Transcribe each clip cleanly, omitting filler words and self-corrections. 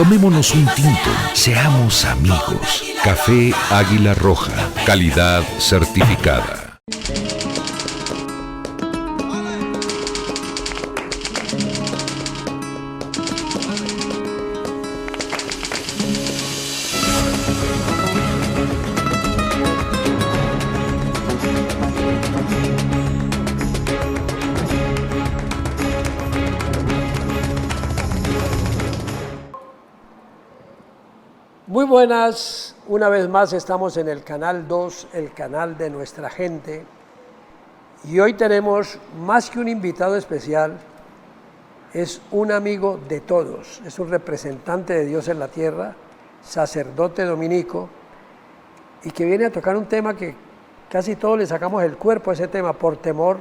Tomémonos un tinto, seamos amigos. Café Águila Roja, calidad certificada. Muy buenas, una vez más estamos en el Canal 2, el canal de nuestra gente, y hoy tenemos más que un invitado especial, es un amigo de todos, es un representante de Dios en la tierra, sacerdote dominico, y que viene a tocar un tema que casi todos le sacamos el cuerpo a ese tema por temor,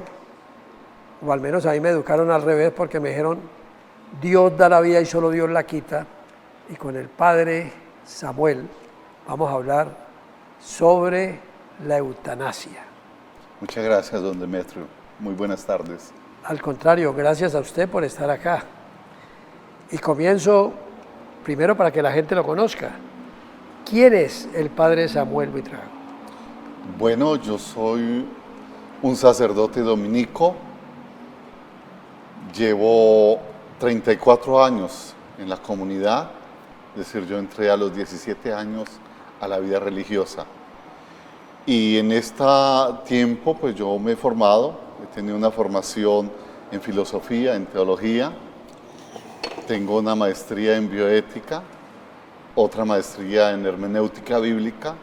o al menos a mí me educaron al revés porque me dijeron, Dios da la vida y solo Dios la quita, y con el padre Samuel vamos a hablar sobre la eutanasia. Muchas gracias, don Demetrio. Muy buenas tardes. Al contrario, gracias a usted por estar acá. Y comienzo primero para que la gente lo conozca. ¿Quién es el padre Samuel Buitrago? Bueno, yo soy un sacerdote dominico. Llevo 34 años en la comunidad. Es decir, yo entré a los 17 años a la vida religiosa. Y en este tiempo, pues yo me he formado, he tenido una formación en filosofía, en teología, tengo una maestría en bioética, otra maestría en hermenéutica bíblica,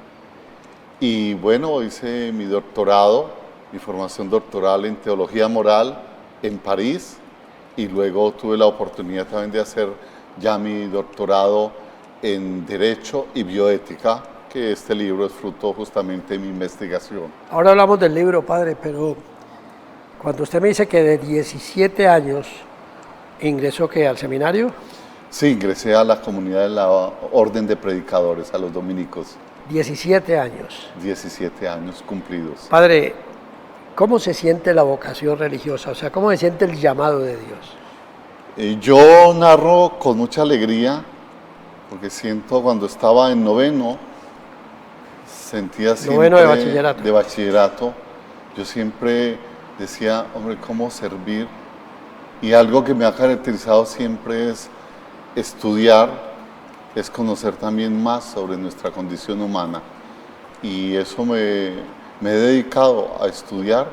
y bueno, hice mi doctorado, mi formación doctoral en teología moral en París, y luego tuve la oportunidad también de hacer ya mi doctorado en Derecho y Bioética, que este libro es fruto justamente de mi investigación. Ahora hablamos del libro, padre, pero cuando usted me dice que de 17 años ingresó ¿qué? ¿Al seminario? Sí, ingresé a la comunidad de la Orden de Predicadores, a los dominicos. 17 años. 17 años cumplidos. Padre, ¿cómo se siente la vocación religiosa? O sea, ¿cómo se siente el llamado de Dios? Yo narro con mucha alegría, porque siento cuando estaba en noveno, sentía siempre Noveno de bachillerato, yo siempre decía, hombre, ¿cómo servir? Y algo que me ha caracterizado siempre es estudiar, es conocer también más sobre nuestra condición humana. Y eso me he dedicado a estudiar,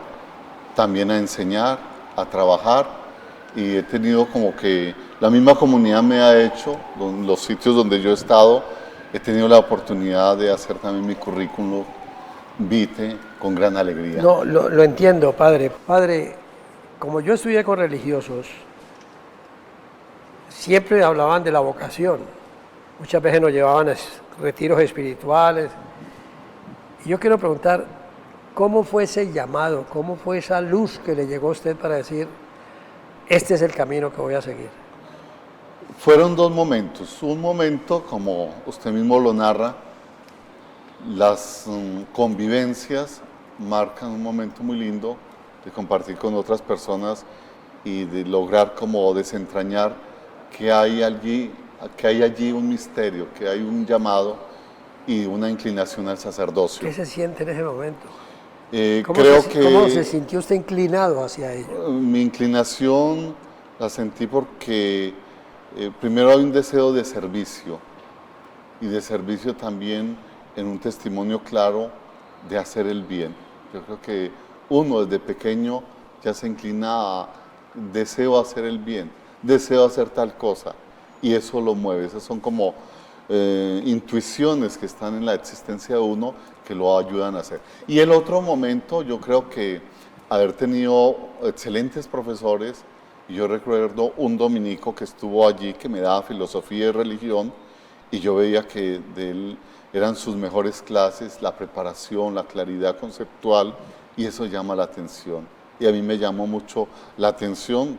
también a enseñar, a trabajar, y he tenido como que la misma comunidad me ha hecho, los sitios donde yo he estado, he tenido la oportunidad de hacer también mi currículum vitae con gran alegría. No, lo entiendo, padre. Padre, como yo estudié con religiosos, siempre hablaban de la vocación. Muchas veces nos llevaban a retiros espirituales. Y yo quiero preguntar, ¿cómo fue ese llamado? ¿Cómo fue esa luz que le llegó a usted para decir, este es el camino que voy a seguir? Fueron dos momentos. Un momento, como usted mismo lo narra, las convivencias marcan un momento muy lindo de compartir con otras personas y de lograr como desentrañar que hay allí un misterio, que hay un llamado y una inclinación al sacerdocio. ¿Qué se siente en ese momento? ¿Cómo se sintió usted inclinado hacia ello? Mi inclinación la sentí porque primero hay un deseo de servicio y de servicio también en un testimonio claro de hacer el bien. Yo creo que uno desde pequeño ya se inclina a deseo hacer el bien, deseo hacer tal cosa y eso lo mueve. Esas son como intuiciones que están en la existencia de uno que lo ayudan a hacer. Y el otro momento, yo creo que haber tenido excelentes profesores, y yo recuerdo un dominico que estuvo allí que me daba filosofía y religión, y yo veía que de él eran sus mejores clases, la preparación, la claridad conceptual, y eso llama la atención. Y a mí me llamó mucho la atención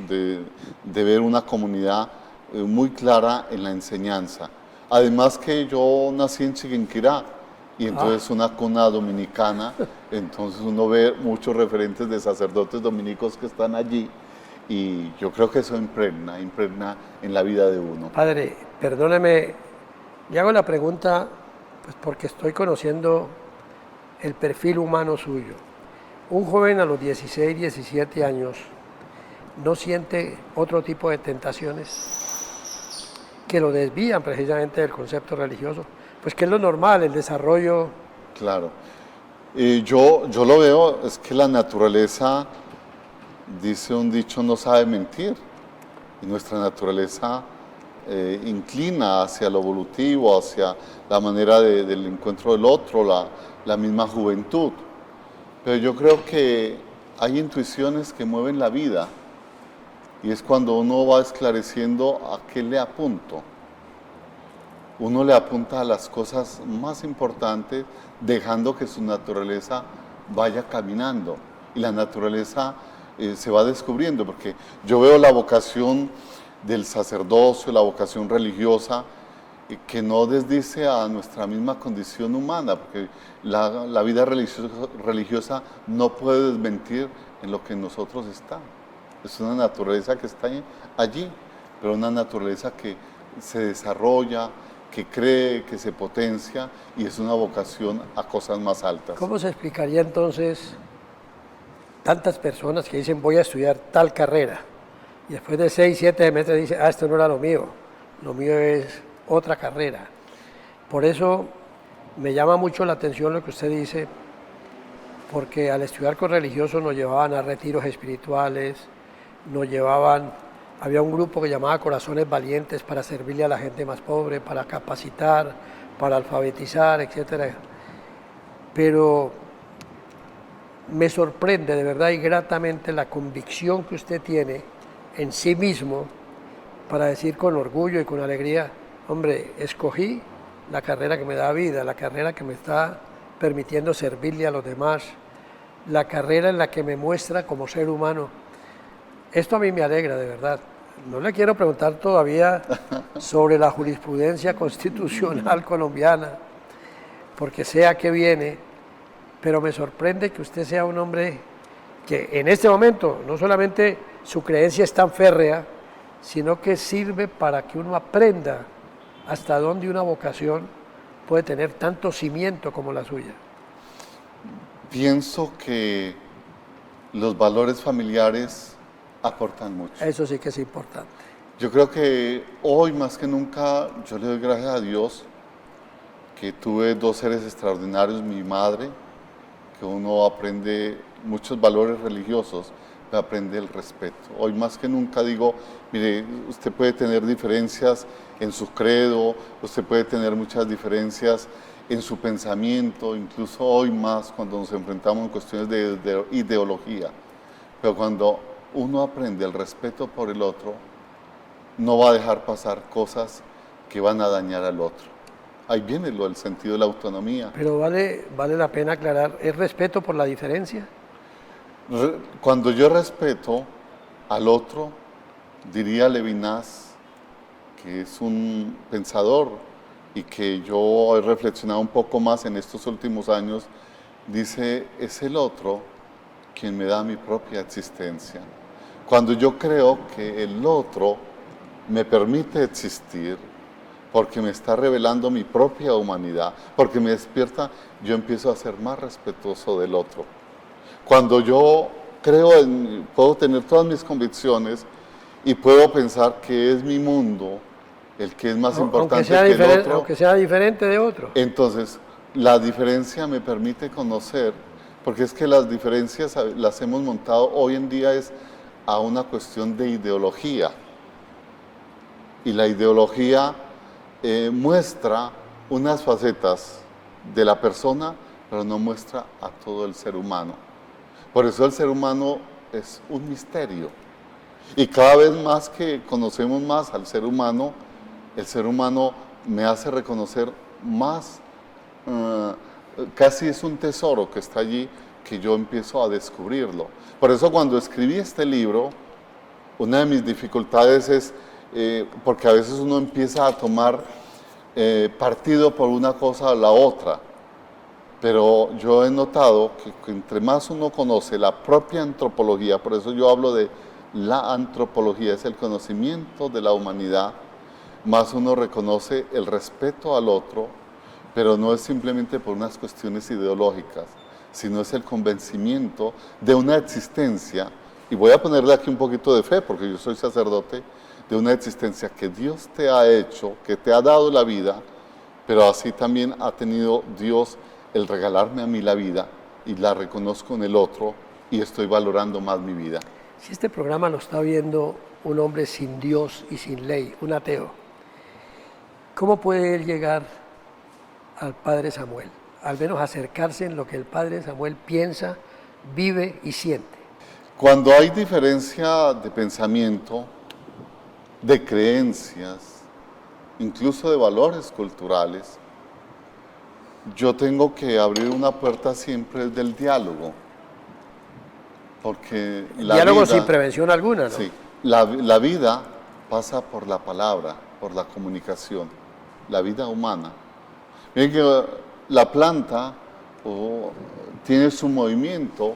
de ver una comunidad muy clara en la enseñanza. Además que yo nací en Chiquinquirá, y entonces una cuna dominicana, entonces uno ve muchos referentes de sacerdotes dominicos que están allí, y yo creo que eso impregna en la vida de uno. Padre, Perdóneme, le hago la pregunta pues porque estoy conociendo el perfil humano suyo. Un joven a los 16, 17 años no siente otro tipo de tentaciones que lo desvían precisamente del concepto religioso, pues que es lo normal, el desarrollo. Claro. Yo lo veo, es que la naturaleza, dice un dicho, no sabe mentir. Y nuestra naturaleza inclina hacia lo evolutivo, hacia la manera del encuentro del otro, la misma juventud. Pero yo creo que hay intuiciones que mueven la vida y es cuando uno va esclareciendo a qué le apunto. Uno le apunta a las cosas más importantes, dejando que su naturaleza vaya caminando y la naturaleza se va descubriendo, porque yo veo la vocación del sacerdocio, la vocación religiosa, que no desdice a nuestra misma condición humana, porque la vida religiosa no puede desmentir en lo que en nosotros está. Es una naturaleza que está allí, pero una naturaleza que se desarrolla, que cree, que se potencia y es una vocación a cosas más altas. ¿Cómo se explicaría entonces tantas personas que dicen voy a estudiar tal carrera y después de 6, 7 meses dicen, esto no era lo mío es otra carrera? Por eso me llama mucho la atención lo que usted dice, porque al estudiar con religiosos nos llevaban a retiros espirituales, había un grupo que llamaba Corazones Valientes para servirle a la gente más pobre, para capacitar, para alfabetizar, etc. Pero me sorprende de verdad y gratamente la convicción que usted tiene en sí mismo para decir con orgullo y con alegría, hombre, escogí la carrera que me da vida, la carrera que me está permitiendo servirle a los demás, la carrera en la que me muestra como ser humano. Esto a mí me alegra, de verdad. No le quiero preguntar todavía sobre la jurisprudencia constitucional colombiana, porque sé a qué viene, pero me sorprende que usted sea un hombre que en este momento no solamente su creencia es tan férrea, sino que sirve para que uno aprenda hasta dónde una vocación puede tener tanto cimiento como la suya. Pienso que los valores familiares aportan mucho. Eso sí que es importante. Yo creo que hoy más que nunca yo le doy gracias a Dios que tuve dos seres extraordinarios, mi madre, que uno aprende muchos valores religiosos, pero aprende el respeto. Hoy más que nunca digo, mire, usted puede tener diferencias en su credo, usted puede tener muchas diferencias en su pensamiento, incluso hoy más cuando nos enfrentamos en cuestiones de ideología, pero cuando uno aprende el respeto por el otro, no va a dejar pasar cosas que van a dañar al otro. Ahí viene el sentido de la autonomía. Pero vale la pena aclarar, ¿es respeto por la diferencia? Cuando yo respeto al otro, diría Levinas, que es un pensador y que yo he reflexionado un poco más en estos últimos años, dice, es el otro quien me da mi propia existencia. Cuando yo creo que el otro me permite existir, porque me está revelando mi propia humanidad, porque me despierta, yo empiezo a ser más respetuoso del otro. Cuando yo creo puedo tener todas mis convicciones y puedo pensar que es mi mundo el que es más importante que el otro. Aunque sea diferente de otro. Entonces, la diferencia me permite conocer, porque es que las diferencias las hemos montado hoy en día es a una cuestión de ideología. Y la ideología muestra unas facetas de la persona, pero no muestra a todo el ser humano. Por eso el ser humano es un misterio. Y cada vez más que conocemos más al ser humano, el ser humano me hace reconocer más, casi es un tesoro que está allí, que yo empiezo a descubrirlo. Por eso cuando escribí este libro, una de mis dificultades es, porque a veces uno empieza a tomar partido por una cosa o la otra, pero yo he notado que entre más uno conoce la propia antropología, por eso yo hablo de la antropología, es el conocimiento de la humanidad, más uno reconoce el respeto al otro, pero no es simplemente por unas cuestiones ideológicas, sino es el convencimiento de una existencia, y voy a ponerle aquí un poquito de fe, porque yo soy sacerdote, de una existencia que Dios te ha hecho, que te ha dado la vida, pero así también ha tenido Dios el regalarme a mí la vida, y la reconozco en el otro, y estoy valorando más mi vida. Si este programa lo está viendo un hombre sin Dios y sin ley, un ateo, ¿cómo puede él llegar al Padre Samuel? Al menos acercarse en lo que el Padre Samuel piensa, vive y siente. Cuando hay diferencia de pensamiento, de creencias, incluso de valores culturales, yo tengo que abrir una puerta siempre del diálogo. Porque la diálogo vida, sin prevención alguna, ¿no? Sí, la vida pasa por la palabra, por la comunicación, la vida humana. Miren que la planta tiene su movimiento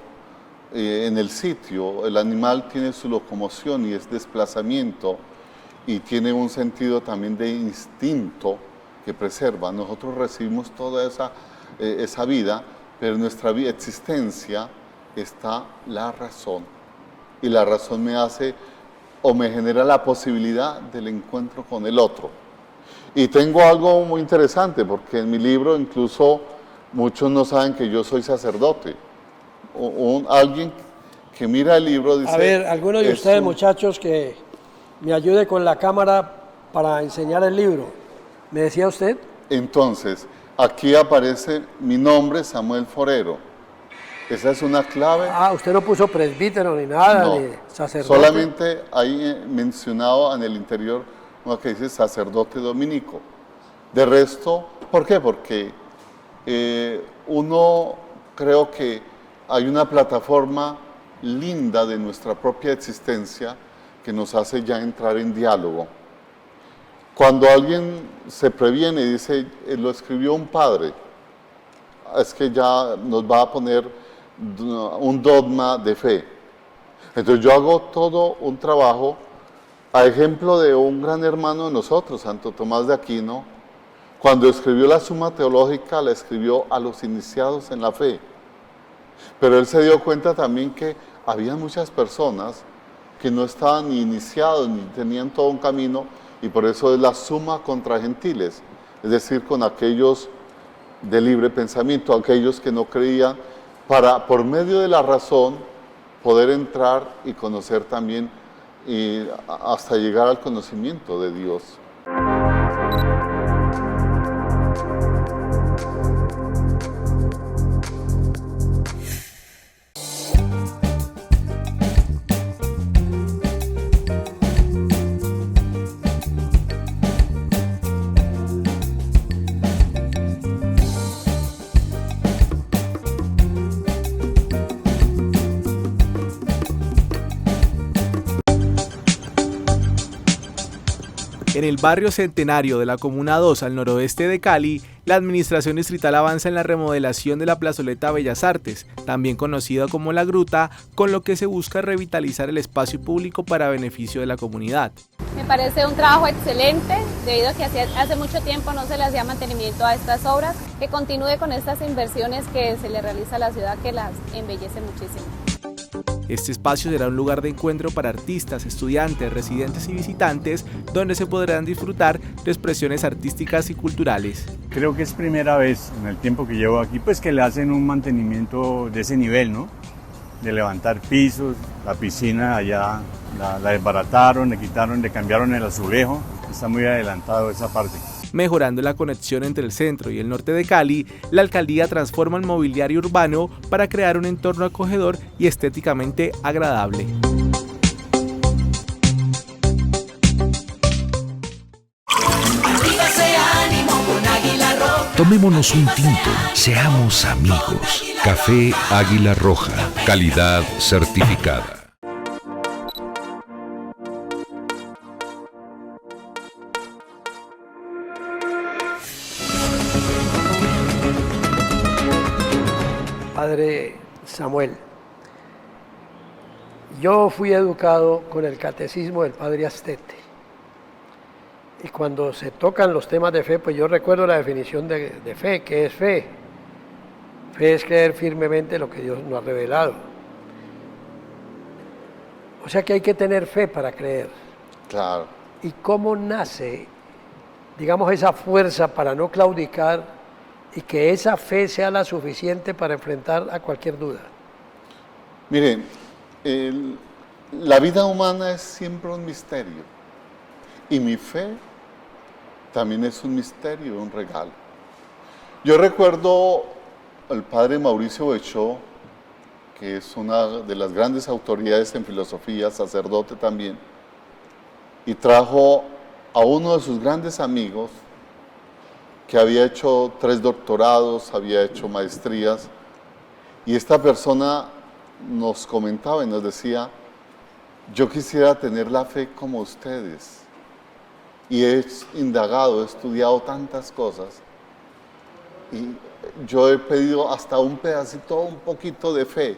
en el sitio, el animal tiene su locomoción y es desplazamiento y tiene un sentido también de instinto que preserva. Nosotros recibimos toda esa vida, pero en nuestra existencia está la razón, y la razón me hace o me genera la posibilidad del encuentro con el otro. Y tengo algo muy interesante, porque en mi libro incluso muchos no saben que yo soy sacerdote. Alguien que mira el libro dice... A ver, alguno de ustedes, muchachos, que me ayude con la cámara para enseñar el libro. ¿Me decía usted? Entonces, aquí aparece mi nombre, Samuel Forero. Esa es una clave. Ah, usted no puso presbítero ni nada, No, ni sacerdote. solamente hay mencionado en el interior uno que dice sacerdote dominico. De resto, ¿por qué? Porque uno creo que hay una plataforma linda de nuestra propia existencia que nos hace ya entrar en diálogo. Cuando alguien se previene y dice, lo escribió un padre, es que ya nos va a poner un dogma de fe. Entonces yo hago todo un trabajo a ejemplo de un gran hermano de nosotros, Santo Tomás de Aquino. Cuando escribió la Suma Teológica, la escribió a los iniciados en la fe. Pero él se dio cuenta también que había muchas personas que no estaban ni iniciados, ni tenían todo un camino, y por eso es la Suma contra Gentiles, es decir, con aquellos de libre pensamiento, aquellos que no creían, para, por medio de la razón, poder entrar y conocer también, y hasta llegar al conocimiento de Dios. En el barrio Centenario de la Comuna 2 al noroeste de Cali, la administración distrital avanza en la remodelación de la plazoleta Bellas Artes, también conocida como La Gruta, con lo que se busca revitalizar el espacio público para beneficio de la comunidad. Me parece un trabajo excelente, debido a que hace mucho tiempo no se le hacía mantenimiento a estas obras, que continúe con estas inversiones que se le realiza a la ciudad, que las embellece muchísimo. Este espacio será un lugar de encuentro para artistas, estudiantes, residentes y visitantes, donde se podrán disfrutar de expresiones artísticas y culturales. Creo que es primera vez en el tiempo que llevo aquí, pues que le hacen un mantenimiento de ese nivel, ¿no? De levantar pisos, la piscina allá la desbarataron, le cambiaron el azulejo, está muy adelantado esa parte. Mejorando la conexión entre el centro y el norte de Cali, la alcaldía transforma el mobiliario urbano para crear un entorno acogedor y estéticamente agradable. Tomémonos un tinto, seamos amigos. Café Águila Roja, calidad certificada. Padre Samuel, yo fui educado con el catecismo del Padre Astete Y cuando se tocan los temas de fe, pues yo recuerdo la definición de fe. ¿Qué es fe? Fe es creer firmemente lo que Dios nos ha revelado. O sea que hay que tener fe para creer. Claro. ¿Y cómo nace, digamos, esa fuerza para no claudicar y que esa fe sea la suficiente para enfrentar a cualquier duda? Miren, la vida humana es siempre un misterio. Y mi fe también es un misterio, un regalo. Yo recuerdo al padre Mauricio Bechó, que es una de las grandes autoridades en filosofía, sacerdote también, y trajo a uno de sus grandes amigos que había hecho 3 doctorados, había hecho maestrías, y esta persona nos comentaba y nos decía, yo quisiera tener la fe como ustedes, y he indagado, he estudiado tantas cosas, y yo he pedido hasta un pedacito, un poquito de fe,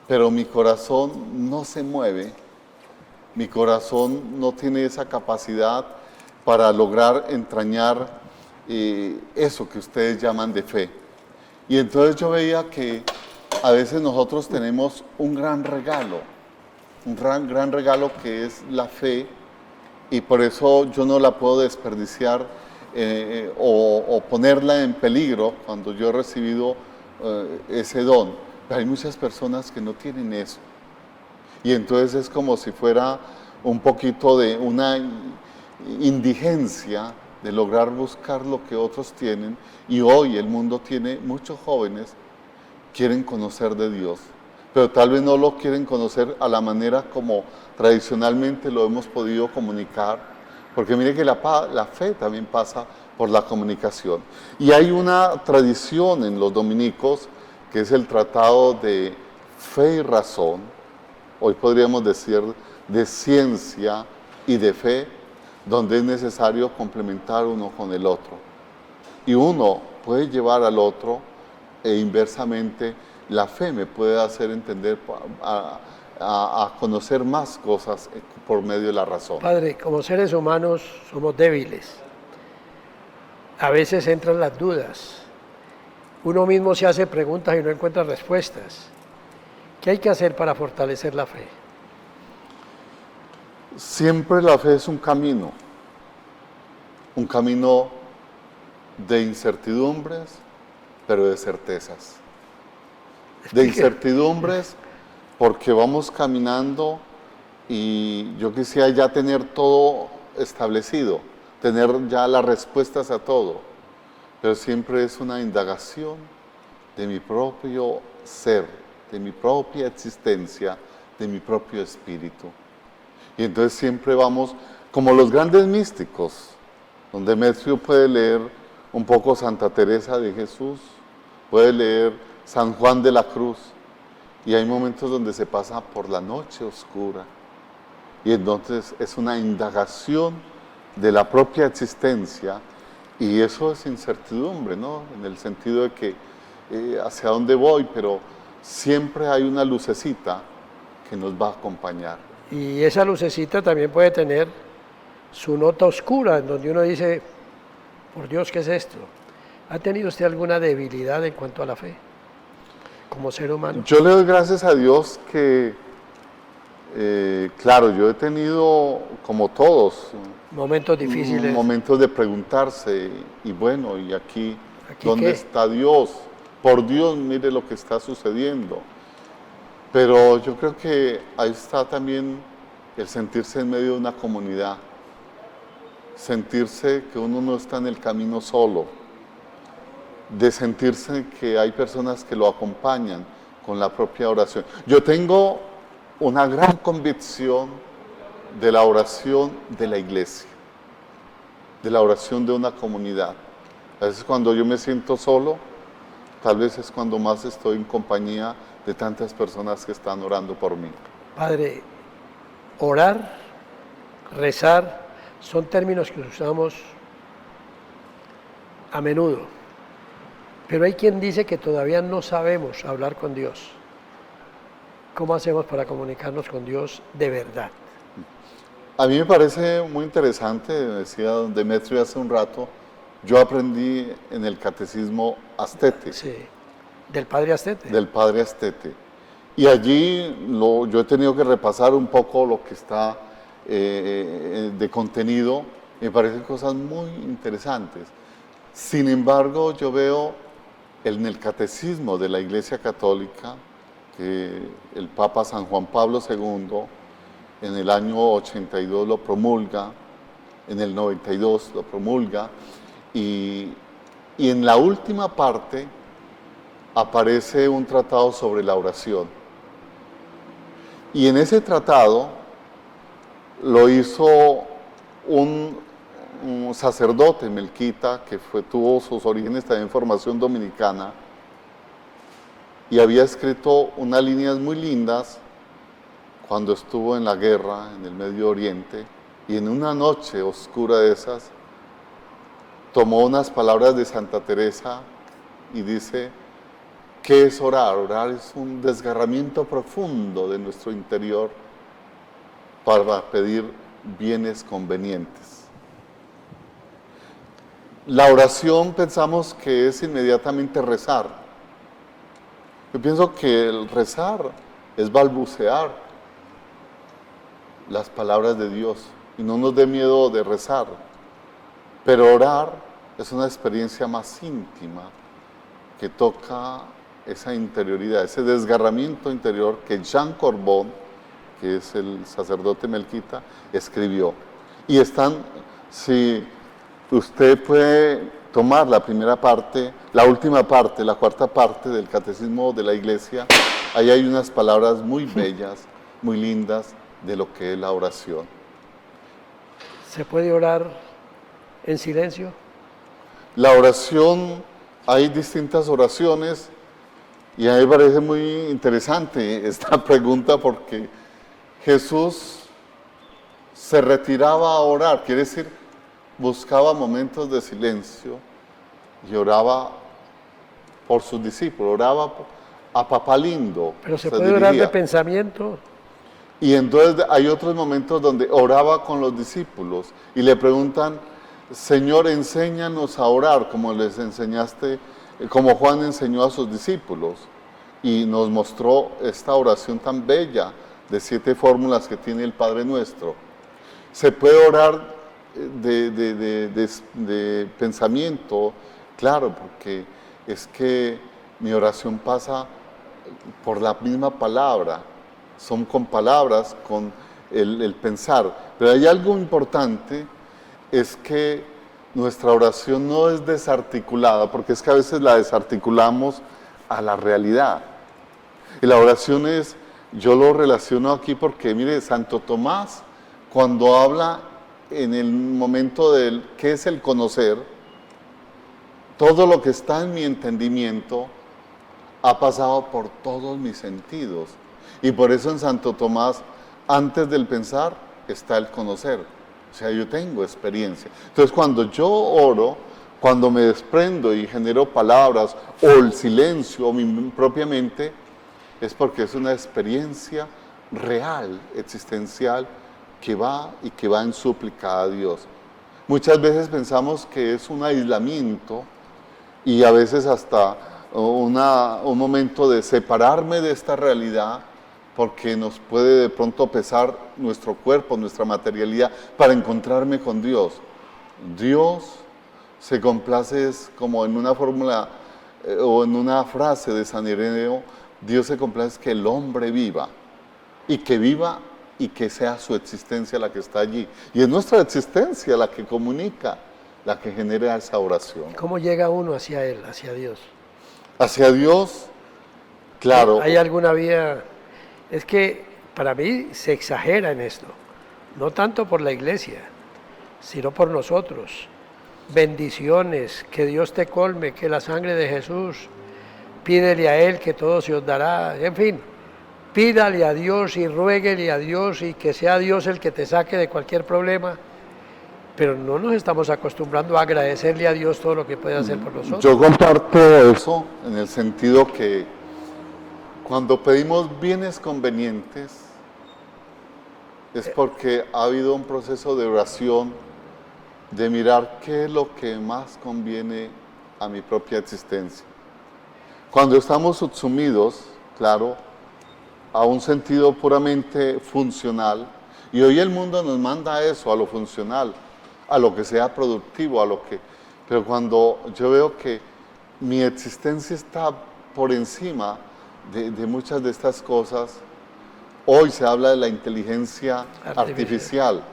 pero mi corazón no se mueve, mi corazón no tiene esa capacidad para lograr entrañar eso que ustedes llaman de fe. Y entonces yo veía que a veces nosotros tenemos un gran regalo que es la fe, y por eso yo no la puedo desperdiciar o ponerla en peligro cuando yo he recibido ese don. Pero hay muchas personas que no tienen eso. Y entonces es como si fuera un poquito de una indigencia de lograr buscar lo que otros tienen. Y hoy el mundo tiene muchos jóvenes que quieren conocer de Dios, pero tal vez no lo quieren conocer a la manera como tradicionalmente lo hemos podido comunicar, porque mire que la fe también pasa por la comunicación. Y hay una tradición en los dominicos, que es el tratado de fe y razón, hoy podríamos decir de ciencia y de fe, donde es necesario complementar uno con el otro. Y uno puede llevar al otro e inversamente la fe me puede hacer entender a conocer más cosas por medio de la razón. Padre, como seres humanos somos débiles. A veces entran las dudas. Uno mismo se hace preguntas y no encuentra respuestas. ¿Qué hay que hacer para fortalecer la fe? Siempre la fe es un camino de incertidumbres, pero de certezas. De incertidumbres porque vamos caminando y yo quisiera ya tener todo establecido, tener ya las respuestas a todo, pero siempre es una indagación de mi propio ser, de mi propia existencia, de mi propio espíritu. Y entonces siempre vamos, como los grandes místicos, donde Demetrio puede leer un poco Santa Teresa de Jesús, puede leer San Juan de la Cruz, y hay momentos donde se pasa por la noche oscura, y entonces es una indagación de la propia existencia, y eso es incertidumbre, ¿no? En el sentido de que hacia dónde voy, pero siempre hay una lucecita que nos va a acompañar. Y esa lucecita también puede tener su nota oscura, en donde uno dice, por Dios, ¿qué es esto? ¿Ha tenido usted alguna debilidad en cuanto a la fe, como ser humano? Yo le doy gracias a Dios que, claro, yo he tenido, como todos, momentos difíciles. Momentos de preguntarse, y bueno, ¿y aquí dónde qué? está Dios? Por Dios, mire lo que está sucediendo. Pero yo creo que ahí está también el sentirse en medio de una comunidad, sentirse que uno no está en el camino solo, de sentirse que hay personas que lo acompañan con la propia oración. Yo tengo una gran convicción de la oración de la iglesia, de la oración de una comunidad. A veces cuando yo me siento solo, tal vez es cuando más estoy en compañía de tantas personas que están orando por mí. Padre, orar, rezar, son términos que usamos a menudo, pero hay quien dice que todavía no sabemos hablar con Dios. ¿Cómo hacemos para comunicarnos con Dios de verdad? A mí me parece muy interesante, decía don Demetrio hace un rato, yo aprendí en el catecismo Astete. Sí, del padre Astete. Del padre Astete. Y allí yo he tenido que repasar un poco lo que está de contenido. Me parecen cosas muy interesantes. Sin embargo, yo veo en el catecismo de la Iglesia Católica que el Papa San Juan Pablo II en el año 82 lo promulga, en el 92 lo promulga, y en la última parte aparece un tratado sobre la oración. Y en ese tratado lo hizo un sacerdote melquita que tuvo sus orígenes también en formación dominicana y había escrito unas líneas muy lindas cuando estuvo en la guerra en el Medio Oriente, y en una noche oscura de esas tomó unas palabras de Santa Teresa y dice: ¿qué es orar? Orar es un desgarramiento profundo de nuestro interior para pedir bienes convenientes. La oración pensamos que es inmediatamente rezar. Yo pienso que el rezar es balbucear las palabras de Dios y no nos dé miedo de rezar. Pero orar es una experiencia más íntima que toca esa interioridad, ese desgarramiento interior que Jean Corbon, que es el sacerdote melquita, escribió. Y si usted puede tomar la primera parte, la última parte, la cuarta parte del Catecismo de la Iglesia, ahí hay unas palabras muy bellas, muy lindas de lo que es la oración. ¿Se puede orar en silencio? La oración, hay distintas oraciones, y a mí me parece muy interesante esta pregunta porque Jesús se retiraba a orar, quiere decir, buscaba momentos de silencio y oraba por sus discípulos, oraba a papá lindo. Pero se puede orar de pensamiento. Y entonces hay otros momentos donde oraba con los discípulos y le preguntan: Señor, enséñanos a orar como les enseñaste, como Juan enseñó a sus discípulos. Y nos mostró esta oración tan bella de 7 fórmulas que tiene el Padre Nuestro. Se puede orar de pensamiento, claro, porque es que mi oración pasa por la misma palabra. Son con palabras, con el pensar. Pero hay algo importante, es que nuestra oración no es desarticulada, porque es que a veces la desarticulamos a la realidad. Y la oración yo lo relaciono aquí porque, mire, Santo Tomás, cuando habla en el momento del qué es el conocer, todo lo que está en mi entendimiento ha pasado por todos mis sentidos. Y por eso en Santo Tomás, antes del pensar, está el conocer. O sea, yo tengo experiencia. Entonces, cuando yo oro, cuando me desprendo y genero palabras, o el silencio, o mi propia mente, es porque es una experiencia real, existencial, que va en súplica a Dios. Muchas veces pensamos que es un aislamiento, y a veces hasta un momento de separarme de esta realidad, porque nos puede de pronto pesar nuestro cuerpo, nuestra materialidad, para encontrarme con Dios. Dios se complace, como en una fórmula o en una frase de San Ireneo, Dios se complace que el hombre viva y que sea su existencia la que está allí. Y es nuestra existencia la que comunica, la que genera esa oración. ¿Cómo llega uno hacia Él, hacia Dios? Hacia Dios, claro. ¿Hay alguna vía? Es que para mí se exagera en esto, no tanto por la iglesia, sino por nosotros. Bendiciones, que Dios te colme, que la sangre de Jesús, pídele a Él que todo se os dará, en fin, pídale a Dios y ruéguele a Dios y que sea Dios el que te saque de cualquier problema, pero no nos estamos acostumbrando a agradecerle a Dios todo lo que puede hacer por nosotros. Yo comparto eso en el sentido que cuando pedimos bienes convenientes, es porque ha habido un proceso de oración, de mirar qué es lo que más conviene a mi propia existencia. Cuando estamos subsumidos, claro, a un sentido puramente funcional, y hoy el mundo nos manda a eso, a lo funcional, a lo que sea productivo, pero cuando yo veo que mi existencia está por encima de muchas de estas cosas, hoy se habla de la inteligencia artificial.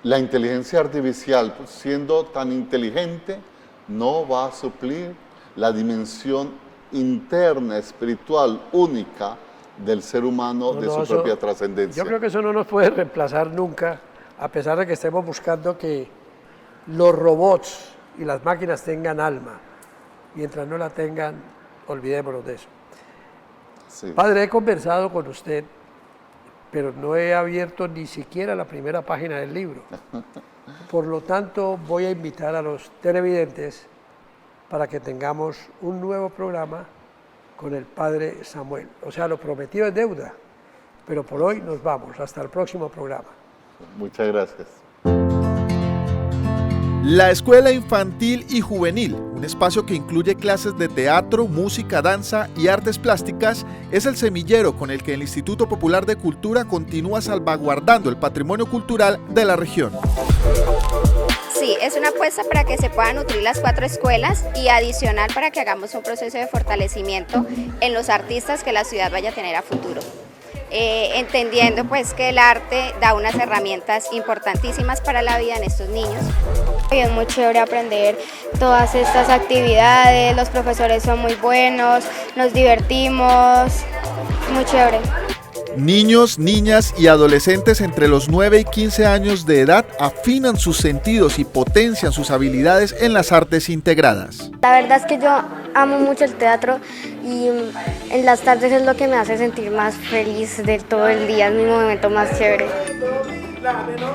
La inteligencia artificial, siendo tan inteligente, no va a suplir la dimensión interna, espiritual, única del ser humano, de su propia trascendencia. Yo creo que eso no nos puede reemplazar nunca, a pesar de que estemos buscando que los robots y las máquinas tengan alma. Mientras no la tengan, olvidémonos de eso. Sí. Padre, he conversado con usted, pero no he abierto ni siquiera la primera página del libro. Por lo tanto, voy a invitar a los televidentes para que tengamos un nuevo programa con el Padre Samuel. O sea, lo prometido es deuda, pero por hoy nos vamos. Hasta el próximo programa. Muchas gracias. La Escuela Infantil y Juvenil, un espacio que incluye clases de teatro, música, danza y artes plásticas, es el semillero con el que el Instituto Popular de Cultura continúa salvaguardando el patrimonio cultural de la región. Sí, es una apuesta para que se puedan nutrir las 4 escuelas y adicional para que hagamos un proceso de fortalecimiento en los artistas que la ciudad vaya a tener a futuro. Entendiendo pues que el arte da unas herramientas importantísimas para la vida en estos niños. Es muy chévere aprender todas estas actividades, los profesores son muy buenos, nos divertimos, muy chévere. Niños, niñas y adolescentes entre los 9 y 15 años de edad afinan sus sentidos y potencian sus habilidades en las artes integradas. La verdad es que yo amo mucho el teatro y en las tardes es lo que me hace sentir más feliz de todo el día, es mi momento más chévere.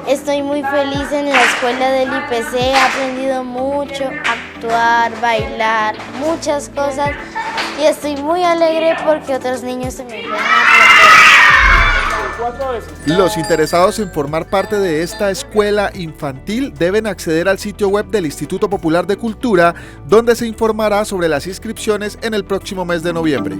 Estoy muy feliz en la escuela del IPC, he aprendido mucho, actuar, bailar, muchas cosas y estoy muy alegre porque otros niños también pueden aprender. Los interesados en formar parte de esta escuela infantil deben acceder al sitio web del Instituto Popular de Cultura, donde se informará sobre las inscripciones en el próximo mes de noviembre.